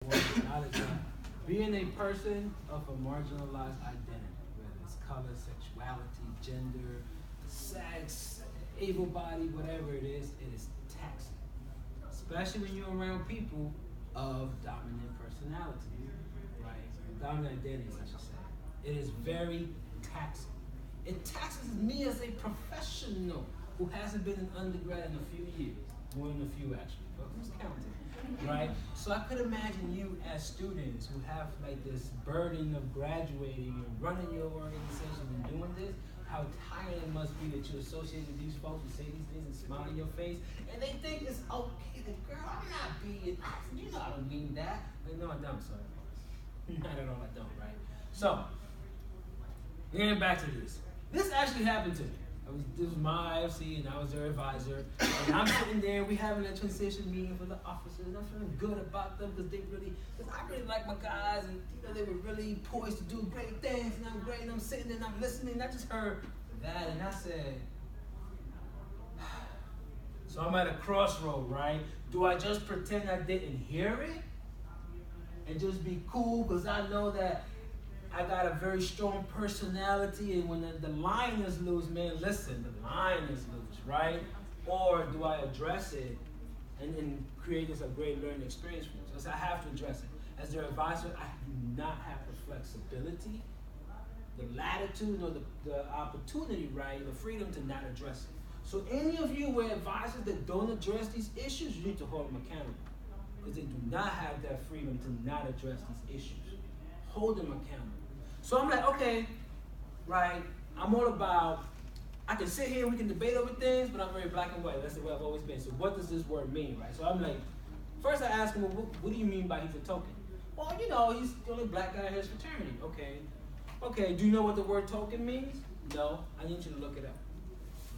Knowledge that being a person of a marginalized identity, whether it's color, sexuality, gender, sex, able body, whatever it is taxing. Especially when you're around people of dominant personality, right? Dominant identities, I should say. It is very taxing. It taxes me as a professional who hasn't been an undergrad in a few years, more than a few actually, but who's counting? Right? So I could imagine you as students who have like this burden of graduating and running your organization and doing this, how tiring it must be that you're associated with these folks who say these things and smile in your face, and they think it's okay. The girl, I'm not being, you know I don't mean that. Like, no, I don't, sorry. Not at all, I don't, right? So, getting back to this. This actually happened to me. This was my IFC and I was their advisor. And I'm sitting there, we having a transition meeting for the officers, and I'm feeling good about them because I really like my guys, and you know they were really poised to do great things, and I'm great, and I'm sitting there and I'm listening, and I just heard that, and I said, so I'm at a crossroad, right? Do I just pretend I didn't hear it and just be cool because I know that I got a very strong personality, and when the Lions lose, man, listen, the Lions lose, right? Or do I address it and create this a great learning experience for them? So I have to address it. As their advisor, I do not have the flexibility, the latitude, or the opportunity, right, the freedom to not address it. So any of you were advisors that don't address these issues, you need to hold them accountable, because they do not have that freedom to not address these issues. Hold them accountable. So I'm like, okay, right, I'm all about, I can sit here and we can debate over things, but I'm very black and white. That's the way I've always been. So what does this word mean, right? So I'm like, first I ask him, well, what do you mean by he's a token? Well, you know, he's the only black guy in his fraternity. Okay, do you know what the word token means? No, I need you to look it up.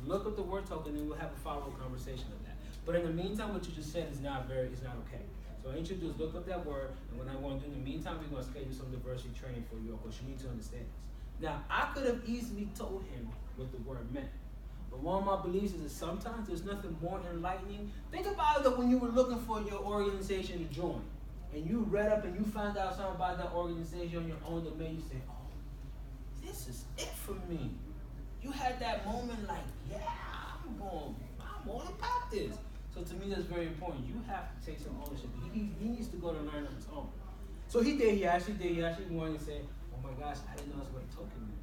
Look up the word token and we'll have a follow-up conversation of that. But in the meantime, what you just said is not okay. So I need you to do is look up that word, and what I want to do in the meantime, we're going to schedule some diversity training for you, because you need to understand this. Now, I could have easily told him what the word meant, but one of my beliefs is that sometimes there's nothing more enlightening. Think about it that when you were looking for your organization to join, and you read up and you found out something about that organization on your own domain, you say, oh, this is it for me. You had that moment like, yeah, I'm all about this. So to me, that's very important. You have to take some ownership. He needs to go to learn on his own. So he did. He actually wanted to say, oh my gosh, I didn't know that's what a token meant.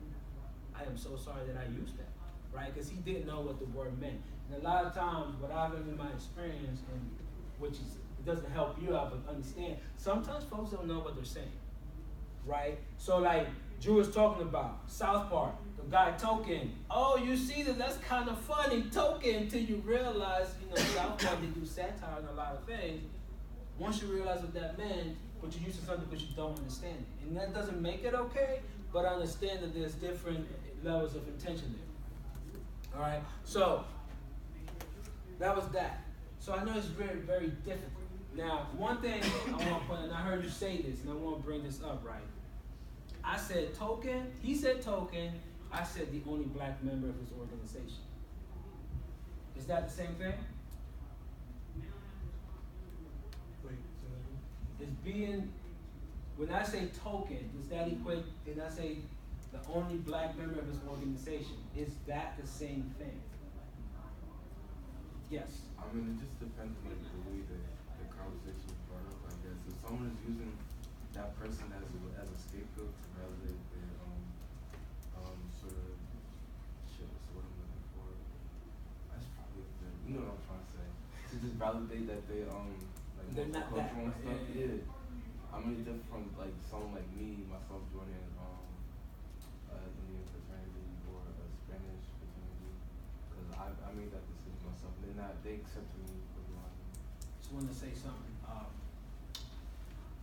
I am so sorry that I used that, right? Because he didn't know what the word meant. And a lot of times, what I've learned in my experience, and which is, it doesn't help you out, but understand, sometimes folks don't know what they're saying, right? So like Drew was talking about, South Park, the guy Token. Oh, you see that's kind of funny, Token, until you realize, South Park, they do satire on a lot of things. Once you realize what that meant, but you're used to something but you don't understand it. And that doesn't make it okay, but I understand that there's different levels of intention there. All right, so that was that. So I know it's very, very difficult. Now, one thing I want to point out, and I heard you say this, and I want to bring this up, right? I said token, he said token, I said the only black member of his organization. Is that the same thing? Is being, when I say token, does that equate, did I say the only black member of his organization? Is that the same thing? Yes. I mean, it just depends on the way that the conversation is brought up, I guess. If someone is using that person as a scapegoat to validate their sort of shit, what's the word I'm looking for? That's probably the, you know what I'm trying to say. To just validate that they like they're not that and stuff. Yeah. I mean, different from like someone like me, myself joining Indian fraternity or a Spanish fraternity, because I made that decision myself. They accepted me for who I am. Just wanted to say something.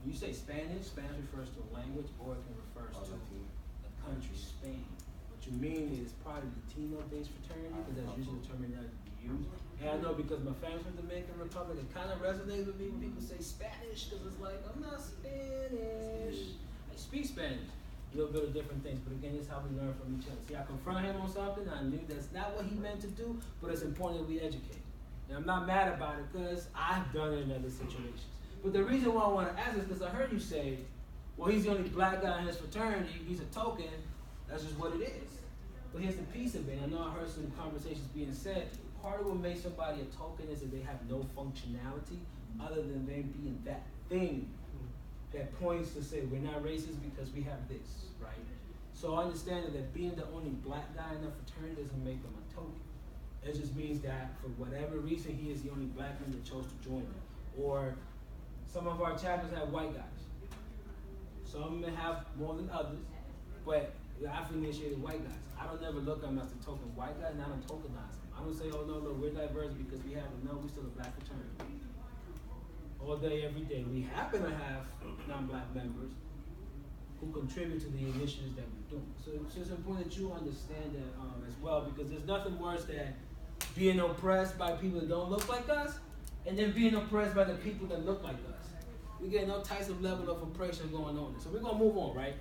When you say Spanish refers to a language, or it can refer to Latino. the country, Spain. What you mean is probably Latino-based fraternity, because that's usually the terminology you use. And I know because my family's from the Dominican Republic, it kind of resonates with me when people say Spanish, because it's like, I'm not Spanish. I speak Spanish. A little bit of different things, but again, it's how we learn from each other. See, I confronted him on something, I knew that's not what he meant to do, but it's important that we educate. And I'm not mad about it, because I've done it in other situations. But the reason why I want to ask is because I heard you say, well, he's the only black guy in his fraternity, he's a token, that's just what it is. But here's the piece of it. I know I heard some conversations being said. Part of what makes somebody a token is that they have no functionality other than them being that thing that points to say we're not racist because we have this, right? So I understand that being the only black guy in the fraternity doesn't make them a token. It just means that for whatever reason he is the only black man that chose to join them. Or some of our chapters have white guys. Some may have more than others, but the Afro-initiated white guys. I don't never look at them as the token white guy, and I don't tokenize them. I don't say, oh no, we're diverse because we have them. No, we're still a black fraternity. All day, every day. We happen to have non-black members who contribute to the initiatives that we're doing. So it's just important that you understand that as well, because there's nothing worse than being oppressed by people that don't look like us, and then being oppressed by the people that look like us. We get no types of level of oppression going on. So we're gonna move on, right?